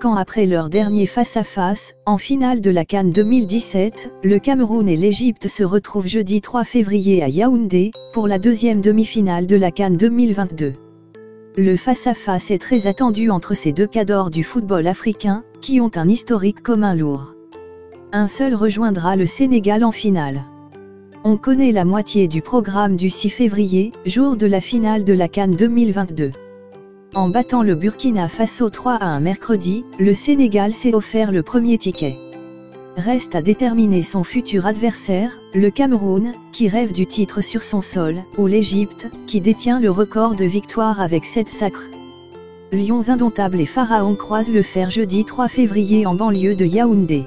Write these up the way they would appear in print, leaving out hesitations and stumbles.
5 ans après leur dernier face-à-face, en finale de la CAN 2017, le Cameroun et l'Égypte se retrouvent jeudi 3 février à Yaoundé, pour la deuxième demi-finale de la CAN 2022. Le face-à-face est très attendu entre ces deux cadors du football africain, qui ont un historique commun lourd. Un seul rejoindra le Sénégal en finale. On connaît la moitié du programme du 6 février, jour de la finale de la CAN 2022. En battant le Burkina Faso 3-1 mercredi, le Sénégal s'est offert le premier ticket. Reste à déterminer son futur adversaire, le Cameroun, qui rêve du titre sur son sol, ou l'Égypte, qui détient le record de victoires avec 7 sacres. Lions indomptables et Pharaons croisent le fer jeudi 3 février en banlieue de Yaoundé.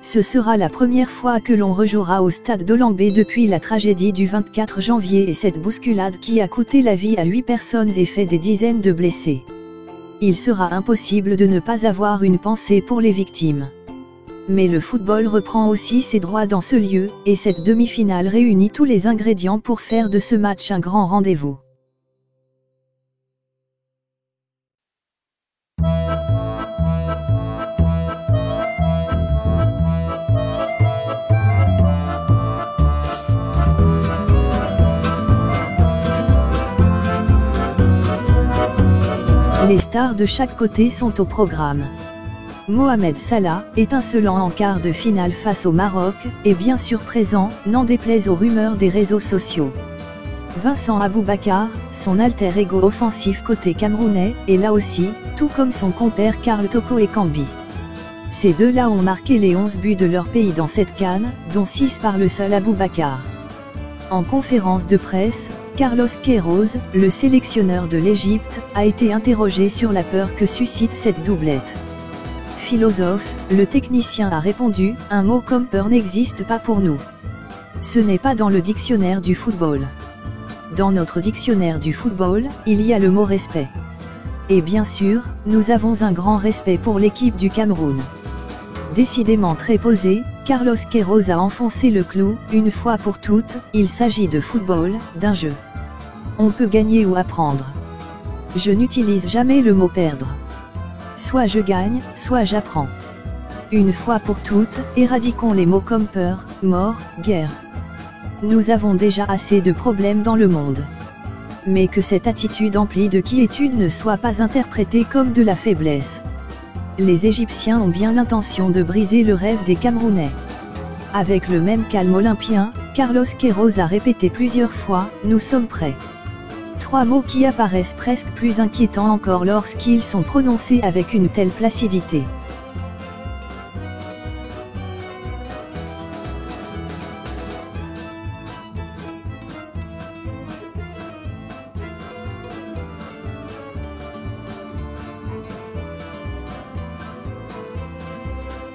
Ce sera la première fois que l'on rejouera au stade d'Olambé depuis la tragédie du 24 janvier et cette bousculade qui a coûté la vie à 8 personnes et fait des dizaines de blessés. Il sera impossible de ne pas avoir une pensée pour les victimes. Mais le football reprend aussi ses droits dans ce lieu, et cette demi-finale réunit tous les ingrédients pour faire de ce match un grand rendez-vous. Les stars de chaque côté sont au programme. Mohamed Salah, étincelant en quart de finale face au Maroc, est bien sûr présent, n'en déplaise aux rumeurs des réseaux sociaux. Vincent Aboubakar, son alter ego offensif côté camerounais, est là aussi, tout comme son compère Karl Toko Ekambi. Ces deux-là ont marqué les 11 buts de leur pays dans cette CAN, dont 6 par le seul Aboubakar. En conférence de presse, Carlos Queiroz, le sélectionneur de l'Égypte, a été interrogé sur la peur que suscite cette doublette. Philosophe, le technicien a répondu, un mot comme peur n'existe pas pour nous. Ce n'est pas dans le dictionnaire du football. Dans notre dictionnaire du football, il y a le mot respect. Et bien sûr, nous avons un grand respect pour l'équipe du Cameroun. Décidément très posé, Carlos Queiroz a enfoncé le clou, une fois pour toutes, il s'agit de football, d'un jeu. On peut gagner ou apprendre. Je n'utilise jamais le mot perdre. Soit je gagne, soit j'apprends. Une fois pour toutes, éradiquons les mots comme peur, mort, guerre. Nous avons déjà assez de problèmes dans le monde. Mais que cette attitude emplie de quiétude ne soit pas interprétée comme de la faiblesse. Les Égyptiens ont bien l'intention de briser le rêve des Camerounais. Avec le même calme olympien, Carlos Queiroz a répété plusieurs fois « Nous sommes prêts ». 3 mots qui apparaissent presque plus inquiétants encore lorsqu'ils sont prononcés avec une telle placidité.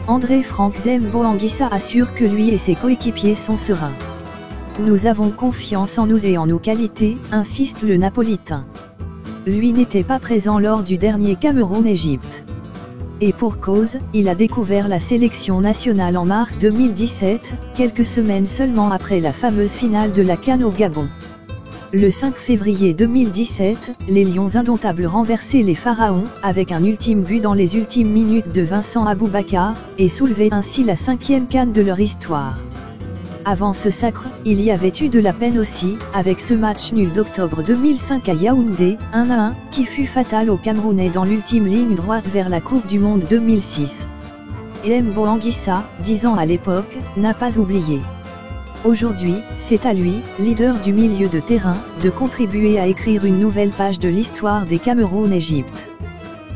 André-Franck Zembo-Anguissa assure que lui et ses coéquipiers sont sereins. Nous avons confiance en nous et en nos qualités, insiste le Napolitain. Lui n'était pas présent lors du dernier Cameroun-Égypte. Et pour cause, il a découvert la sélection nationale en mars 2017, quelques semaines seulement après la fameuse finale de la CAN au Gabon. Le 5 février 2017, les Lions indomptables renversaient les Pharaons, avec un ultime but dans les ultimes minutes de Vincent Aboubakar, et soulevaient ainsi la 5e CAN de leur histoire. Avant ce sacre, il y avait eu de la peine aussi, avec ce match nul d'octobre 2005 à Yaoundé, 1-1, qui fut fatal aux Camerounais dans l'ultime ligne droite vers la Coupe du Monde 2006. Zembo-Anguissa, 10 ans à l'époque, n'a pas oublié. Aujourd'hui, c'est à lui, leader du milieu de terrain, de contribuer à écrire une nouvelle page de l'histoire des Cameroun-Égypte.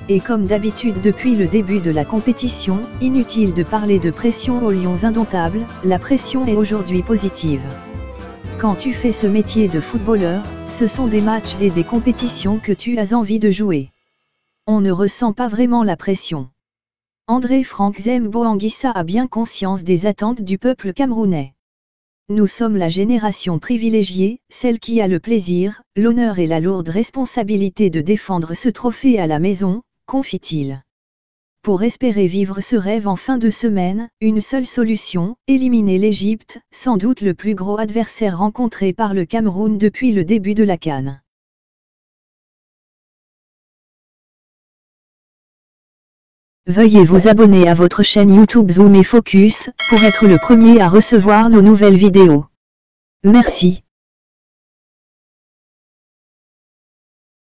Et comme d'habitude depuis le début de la compétition, inutile de parler de pression aux Lions indomptables, la pression est aujourd'hui positive. Quand tu fais ce métier de footballeur, ce sont des matchs et des compétitions que tu as envie de jouer. On ne ressent pas vraiment la pression. André-Franck Zembo-Anguissa a bien conscience des attentes du peuple camerounais. Nous sommes la génération privilégiée, celle qui a le plaisir, l'honneur et la lourde responsabilité de défendre ce trophée à la maison, confie-t-il. Pour espérer vivre ce rêve en fin de semaine, une seule solution, éliminer l'Égypte, sans doute le plus gros adversaire rencontré par le Cameroun depuis le début de la CAN. Veuillez vous abonner à votre chaîne YouTube Zoom et Focus, pour être le premier à recevoir nos nouvelles vidéos. Merci.